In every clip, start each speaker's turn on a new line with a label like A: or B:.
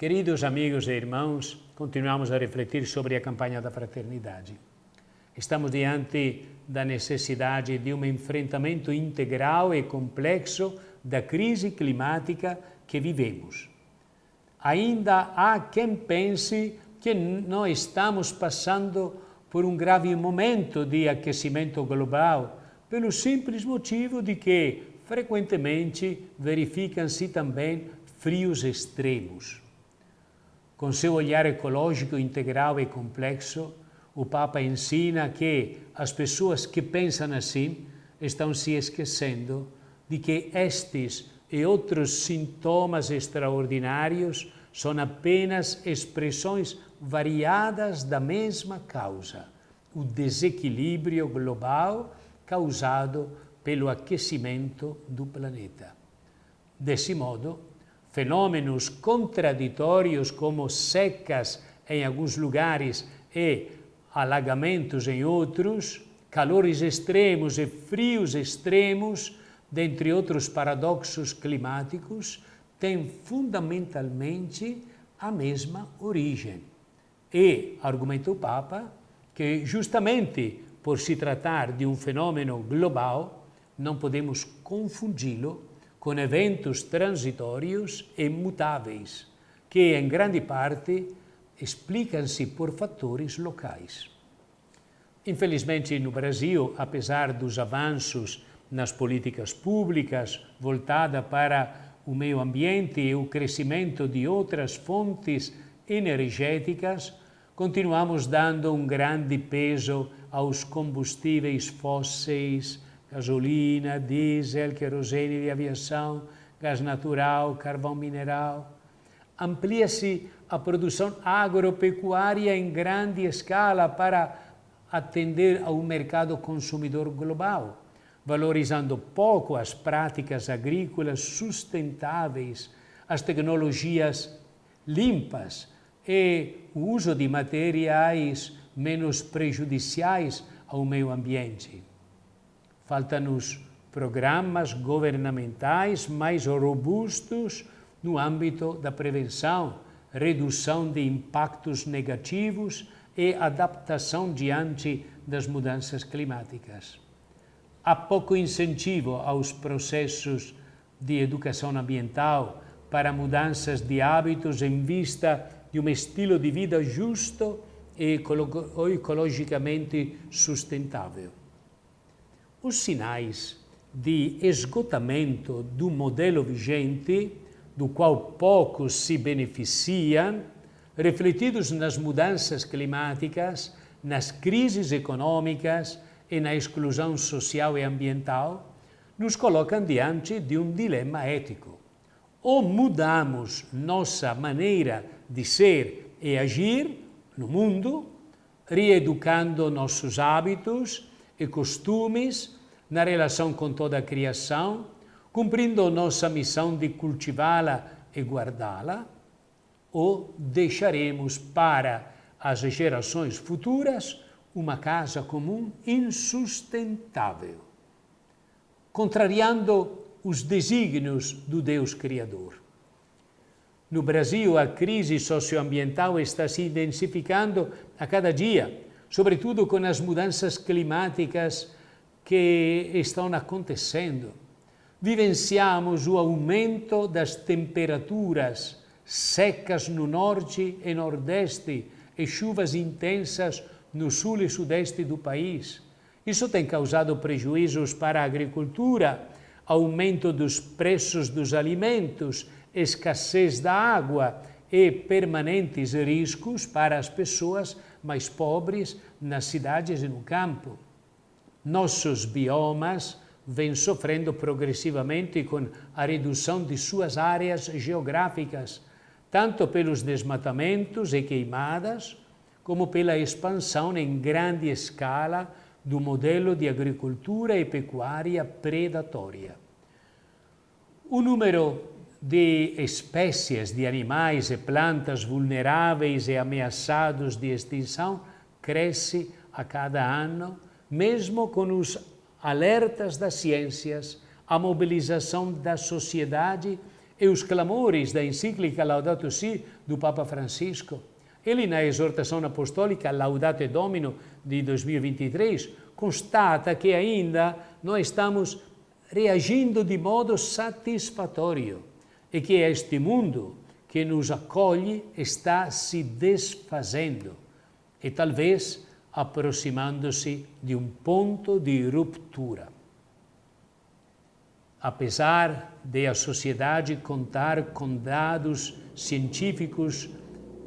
A: Queridos amigos e irmãos, continuamos a refletir sobre a campanha da fraternidade. Estamos diante da necessidade de um enfrentamento integral e complexo da crise climática que vivemos. Ainda há quem pense que não estamos passando por um grave momento de aquecimento global, pelo simples motivo de que, frequentemente, verificam-se também frios extremos. Com seu olhar ecológico integral e complexo, o Papa ensina que as pessoas que pensam assim estão se esquecendo de que estes e outros sintomas extraordinários são apenas expressões variadas da mesma causa, o desequilíbrio global causado pelo aquecimento do planeta. Desse modo, fenômenos contraditórios como secas em alguns lugares e alagamentos em outros, calores extremos e frios extremos, dentre outros paradoxos climáticos, têm fundamentalmente a mesma origem. E, argumenta o Papa, que justamente por se tratar de um fenômeno global, não podemos confundi-lo com eventos transitórios e mutáveis, que em grande parte explicam-se por fatores locais. Infelizmente, no Brasil, apesar dos avanços nas políticas públicas voltadas para o meio ambiente e o crescimento de outras fontes energéticas, continuamos dando um grande peso aos combustíveis fósseis, gasolina, diesel, querosene de aviação, gás natural, carvão mineral. Amplia-se a produção agropecuária em grande escala para atender ao mercado consumidor global, valorizando pouco as práticas agrícolas sustentáveis, as tecnologias limpas e o uso de materiais menos prejudiciais ao meio ambiente. Faltam-nos programas governamentais mais robustos no âmbito da prevenção, redução de impactos negativos e adaptação diante das mudanças climáticas. Há pouco incentivo aos processos de educação ambiental para mudanças de hábitos em vista de um estilo de vida justo e ecologicamente sustentável. Os sinais de esgotamento do modelo vigente, do qual poucos se beneficiam, refletidos nas mudanças climáticas, nas crises econômicas e na exclusão social e ambiental, nos colocam diante de um dilema ético. Ou mudamos nossa maneira de ser e agir no mundo, reeducando nossos hábitos e costumes na relação com toda a criação, cumprindo nossa missão de cultivá-la e guardá-la, ou deixaremos para as gerações futuras uma casa comum insustentável, contrariando os desígnios do Deus Criador. No Brasil, a crise socioambiental está se intensificando a cada dia, sobretudo com as mudanças climáticas que estão acontecendo. Vivenciamos o aumento das temperaturas secas no norte e nordeste e chuvas intensas no sul e sudeste do país. Isso tem causado prejuízos para a agricultura, aumento dos preços dos alimentos, escassez da água e permanentes riscos para as pessoas mais pobres nas cidades e no campo. Nossos biomas vêm sofrendo progressivamente com a redução de suas áreas geográficas, tanto pelos desmatamentos e queimadas, como pela expansão em grande escala do modelo de agricultura e pecuária predatória. O número de espécies de animais e plantas vulneráveis e ameaçados de extinção cresce a cada ano, mesmo com os alertas das ciências, a mobilização da sociedade e os clamores da encíclica Laudato Si do Papa Francisco. Ele, na exortação apostólica Laudate Domino de 2023, constata que ainda não estamos reagindo de modo satisfatório e que este mundo que nos acolhe está se desfazendo e talvez aproximando-se de um ponto de ruptura. Apesar de a sociedade contar com dados científicos,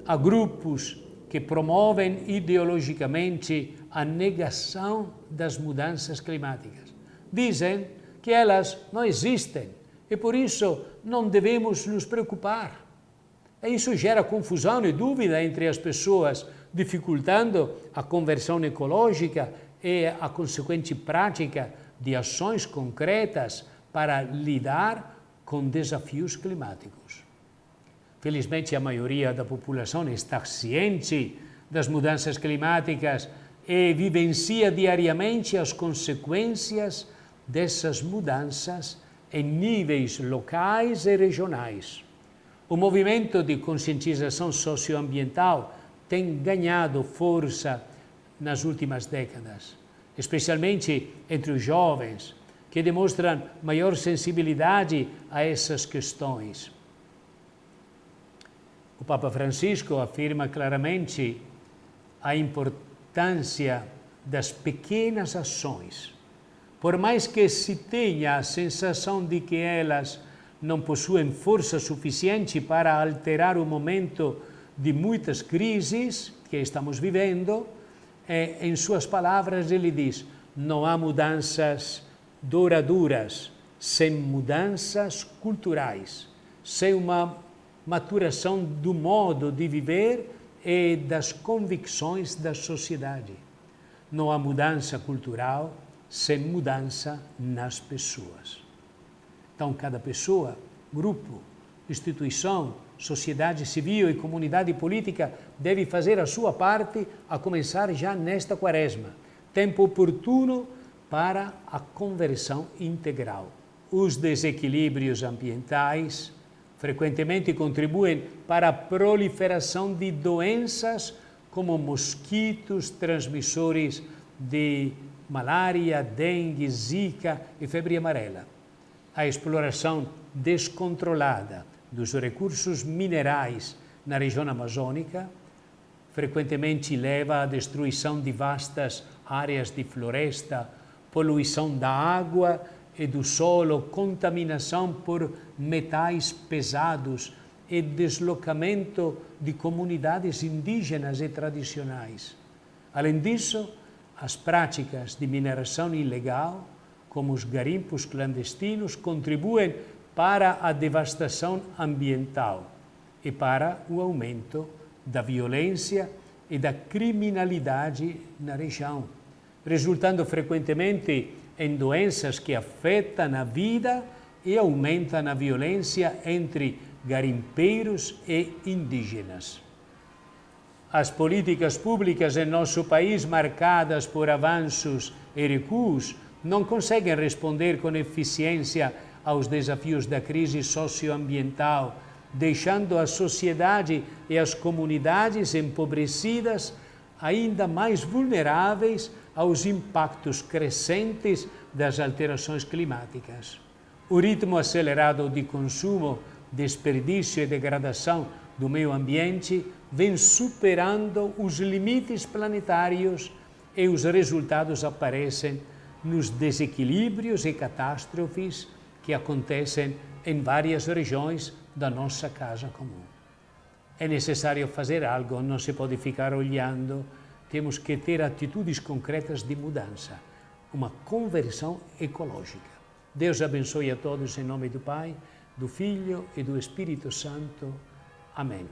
A: há grupos que promovem ideologicamente a negação das mudanças climáticas. Dizem que elas não existem e por isso não devemos nos preocupar. E isso gera confusão e dúvida entre as pessoas, dificultando a conversão ecológica e a consequente prática de ações concretas para lidar com desafios climáticos. Felizmente, a maioria da população está ciente das mudanças climáticas e vivencia diariamente as consequências dessas mudanças em níveis locais e regionais. O movimento de conscientização socioambiental tem ganhado força nas últimas décadas, especialmente entre os jovens, que demonstram maior sensibilidade a essas questões. O Papa Francisco afirma claramente a importância das pequenas ações. Por mais que se tenha a sensação de que elas não possuem força suficiente para alterar o momento de muitas crises que estamos vivendo, em suas palavras ele diz: não há mudanças duradouras sem mudanças culturais, sem uma maturação do modo de viver e das convicções da sociedade. Não há mudança cultural sem mudança nas pessoas. Então, cada pessoa, grupo, instituição, sociedade civil e comunidade política deve fazer a sua parte, a começar já nesta quaresma. Tempo oportuno para a conversão integral. Os desequilíbrios ambientais frequentemente contribuem para a proliferação de doenças como mosquitos transmissores de malária, dengue, zika e febre amarela. A exploração descontrolada dos recursos minerais na região amazônica frequentemente leva à destruição de vastas áreas de floresta, poluição da água e do solo, contaminação por metais pesados e deslocamento de comunidades indígenas e tradicionais. Além disso, as práticas de mineração ilegal, como os garimpos clandestinos, contribuem para a devastação ambiental e para o aumento da violência e da criminalidade na região, resultando frequentemente em doenças que afetam a vida e aumentam a violência entre garimpeiros e indígenas. As políticas públicas em nosso país, marcadas por avanços e recuos, não conseguem responder com eficiência aos desafios da crise socioambiental, deixando a sociedade e as comunidades empobrecidas ainda mais vulneráveis aos impactos crescentes das alterações climáticas. O ritmo acelerado de consumo, desperdício e degradação do meio ambiente vem superando os limites planetários e os resultados aparecem nos desequilíbrios e catástrofes que acontecem em várias regiões da nossa casa comum. É necessário fazer algo, não se pode ficar olhando, temos que ter atitudes concretas de mudança, uma conversão ecológica. Deus abençoe a todos em nome do Pai, do Filho e do Espírito Santo. Amém.